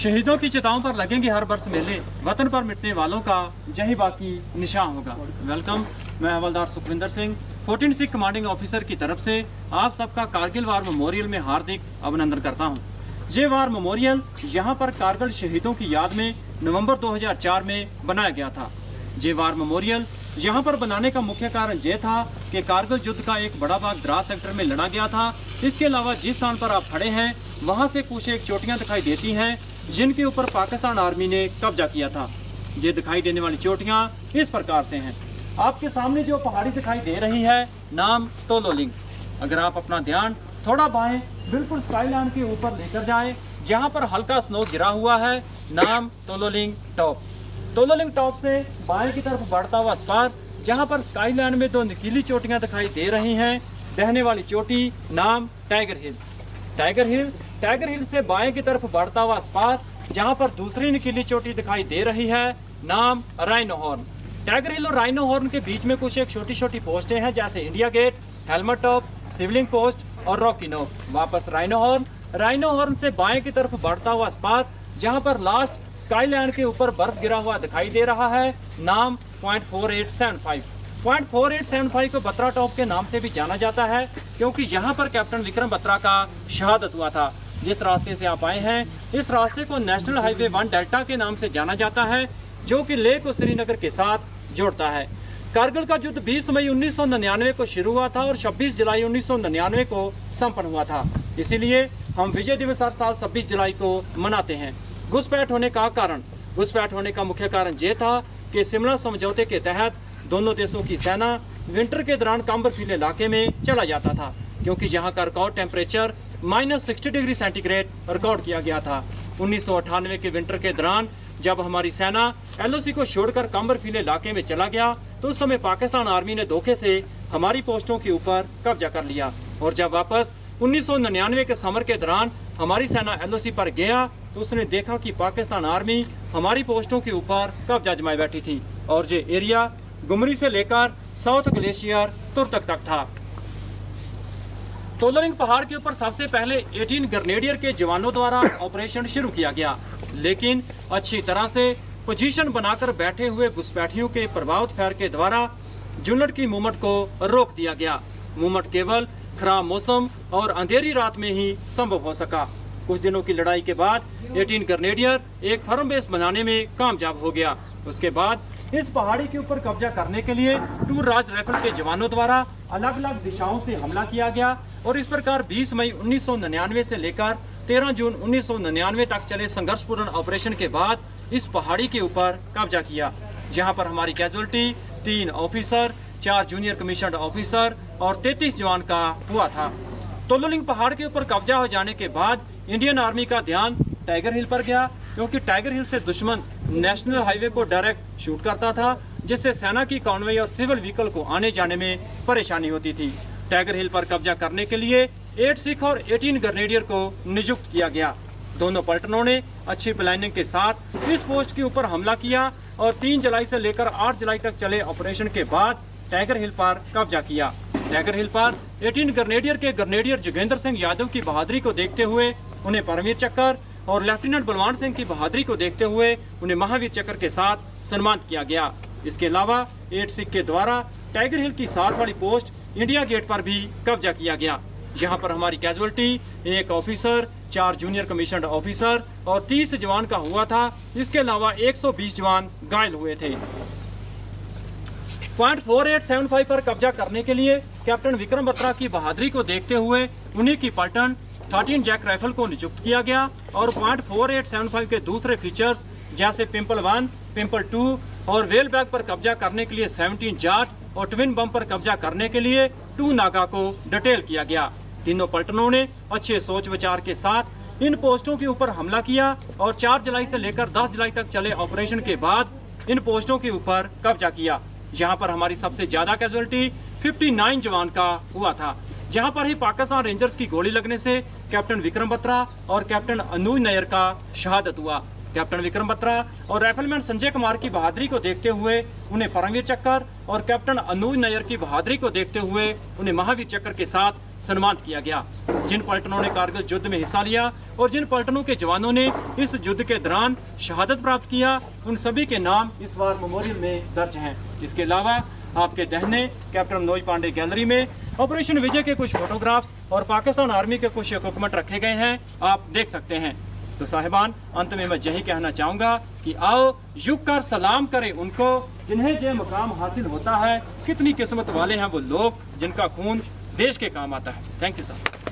शहीदों की चिताओं पर लगेंगे हर वर्ष मेले, वतन पर मिटने वालों का यही बाकी निशान होगा। वेलकम, मैं हवलदार सुखविंदर सिंह 14 सिख कमांडिंग ऑफिसर की तरफ से आप सबका कारगिल वार मेमोरियल में हार्दिक अभिनंदन करता हूं। ये वार मेमोरियल यहां पर कारगिल शहीदों की याद में नवंबर 2004 में बनाया गया था। ये वार मेमोरियल यहाँ पर बनाने का मुख्य कारण ये था कि कारगिल युद्ध का एक बड़ा भाग द्रास सेक्टर में लड़ा गया था। इसके अलावा जिस स्थान पर आप खड़े हैं वहाँ से कुछ एक चोटियाँ दिखाई देती हैं जिनके ऊपर पाकिस्तान आर्मी ने कब्जा किया था। ये दिखाई देने वाली चोटियाँ इस प्रकार से हैं। आपके सामने जो पहाड़ी दिखाई दे रही है, नाम तोलोलिंग। अगर आप अपना ध्यान थोड़ा बाएं बिल्कुल स्काईलाइन के ऊपर लेकर जाएं, जहाँ पर हल्का स्नो गिरा हुआ है, नाम तोलोलिंग टॉप। तोलोलिंग टॉप से बाएं की तरफ बढ़ता हुआ स्पार, जहाँ पर स्काईलाइन में दो नुकीली चोटियाँ दिखाई दे रही हैं। बहने वाली चोटी, नाम टाइगर हिल। टाइगर हिल से बाएं की तरफ बढ़ता हुआ स्पार, जहाँ पर दूसरी नुकीली चोटी दिखाई दे रही है, नाम राइनो हॉर्न। टाइगर हिल और राइनो हॉर्न के बीच में कुछ एक छोटी छोटी पोस्टें हैं, जैसे India Gate, Helmet Top, Shivling Post और रॉकी नोक। वापस राइनो हॉर्न से बाएं की तरफ बढ़ता हुआ स्पार, जहां पर लास्ट स्काईलाइन के ऊपर बर्फ गिरा हुआ दिखाई दे रहा है, नाम .4875। .4875 को बत्रा टॉप के नाम से भी जाना जाता है, क्योंकि यहाँ पर कैप्टन विक्रम बत्रा का शहादत हुआ था। जिस रास्ते से आप आए हैं, इस रास्ते को नेशनल हाईवे 1 डेल्टा के नाम से जाना जाता है, जो कि लेह को श्रीनगर के साथ जोड़ता है। कारगिल का युद्ध 20 मई 1999 को शुरू हुआ था और 26 जुलाई 1999 को संपन्न हुआ था। इसीलिए हम विजय दिवस हर साल 26 जुलाई को मनाते हैं। घुसपैठ होने का मुख्य कारण ये था कि शिमला समझौते के तहत दोनों देशों की सेना विंटर के दौरान काम्बरफील इलाके में चला जाता था, क्योंकि यहाँ का record temperature -60 degree centigrade record किया गया था। 1998 के विंटर के दौरान जब हमारी सेना LOC को छोड़कर काम्बरफील इलाके में चला गया, तो उस समय पाकिस्तान आर्मी ने धोखे से हमारी पोस्टों के ऊपर कब्जा कर लिया। और जब वापस 1999 के समर के दौरान हमारी सेना LOC पर गया, तो उसने देखा कि पाकिस्तान आर्मी हमारी पोस्टों के ऊपर कब्जा जमाए बैठी थी और ये एरिया गुमरी से लेकर साउथ ग्लेशियर तुर्तक तक था। तोलोलिंग पहाड़ के ऊपर सबसे पहले 18 ग्रेनेडियर के जवानों द्वारा ऑपरेशन शुरू किया गया, लेकिन अच्छी तरह से पोजीशन बनाकर बैठे हुए घुसपैठियों के प्रभावित फायर के द्वारा यूनिट की मूवमेंट को रोक दिया गया। मूवमेंट केवल खराब मौसम और अंधेरी रात में ही संभव हो सका। कुछ दिनों की लड़ाई के बाद 18 ग्रेनेडियर एक फर्म बेस बनाने में कामयाब हो गया। उसके बाद इस पहाड़ी के ऊपर कब्जा करने के लिए टूर राज राइफल के जवानों द्वारा अलग अलग दिशाओं से हमला किया गया और इस प्रकार 20 मई 1999 से लेकर 13 जून 1999 तक चले संघर्षपूर्ण ऑपरेशन के बाद इस पहाड़ी के ऊपर कब्जा किया, जहां पर हमारी casualty 3 officer, 4 junior commissioned officer और 33 जवान का हुआ था। तोलोलिंग पहाड़ के ऊपर कब्जा हो जाने के बाद इंडियन आर्मी का ध्यान टाइगर हिल पर गया, क्योंकि टाइगर हिल से दुश्मन नेशनल हाईवे को डायरेक्ट शूट करता था, जिससे सेना की कॉन्वॉय और सिविल व्हीकल को आने जाने में परेशानी होती थी। टाइगर हिल पर कब्जा करने के लिए 8 सिख और 18 ग्रेनेडियर को नियुक्त किया गया। दोनों पलटनों ने अच्छी प्लानिंग के साथ इस पोस्ट के ऊपर हमला किया और 3 जुलाई से लेकर 8 जुलाई तक चले ऑपरेशन के बाद टाइगर हिल पर कब्जा किया। टाइगर हिल पर 18 ग्रेनेडियर के ग्रेनेडियर जोगेंद्र सिंह यादव की बहादुरी को देखते हुए उन्हें परमवीर चक्र और लेफ्टिनेंट बलवान सिंह की बहादुरी को देखते हुए उन्हें महावीर चक्र के साथ सम्मानित किया गया। इसके अलावा 8 सिख के द्वारा टाइगर हिल की साथ वाली पोस्ट इंडिया गेट पर भी कब्जा किया गया, जहां पर हमारी casualty 1 officer, 4 junior commissioned officer और 30 जवान का हुआ था। इसके अलावा 120 जवान घायल हुए थे। .4875 पर कब्जा करने के लिए कैप्टन विक्रम बत्रा की बहादुरी को देखते हुए उन्हीं की पलटन 13 जैक राइफल को नियुक्त किया गया और .4875 के दूसरे फीचर्स जैसे पिंपल 1, पिंपल 2 और वेल बैग पर कब्जा करने के लिए 17 जाट और ट्विन बम पर कब्जा करने के लिए 2 नागा को डिटेल किया गया। तीनों पलटनों ने अच्छे सोच विचार के साथ इन पोस्टों के ऊपर हमला किया और 4 जुलाई से लेकर 10 जुलाई तक चले ऑपरेशन के बाद इन पोस्टों के ऊपर कब्जा किया, जहां पर हमारी सबसे ज्यादा कैजुअलिटी 59 जवान का हुआ था। जहां पर ही पाकिस्तान रेंजर्स की गोली लगने से कैप्टन विक्रम बत्रा और कैप्टन अनुज नायर का शहादत हुआ। कैप्टन विक्रम बत्रा और राइफलमैन संजय कुमार की बहादुरी को देखते हुए उन्हें परमवीर चक्र और कैप्टन अनुज नायर की बहादुरी को देखते हुए उन्हें महावीर चक्र के साथ सम्मानित किया गया। जिन पलटनों ने कारगिल युद्ध में हिस्सा लिया और जिन पलटनों के जवानों ने इस युद्ध के दौरान शहादत प्राप्त किया, उन सभी के नाम इस वार मेमोरियल में दर्ज हैं। इसके अलावा आपके दाहिने कैप्टन मनोज पांडे गैलरी में ऑपरेशन विजय के कुछ फोटोग्राफ्स और पाकिस्तान आर्मी के कुछ इक्विपमेंट रखे गए हैं, आप देख सकते हैं। तो साहिबान, अंत में मैं यही कहना चाहूँगा कि आओ झुक कर सलाम करें उनको जिन्हें ये मुकाम हासिल होता है। कितनी किस्मत वाले हैं वो लोग जिनका खून देश के काम आता है। Thank you sir.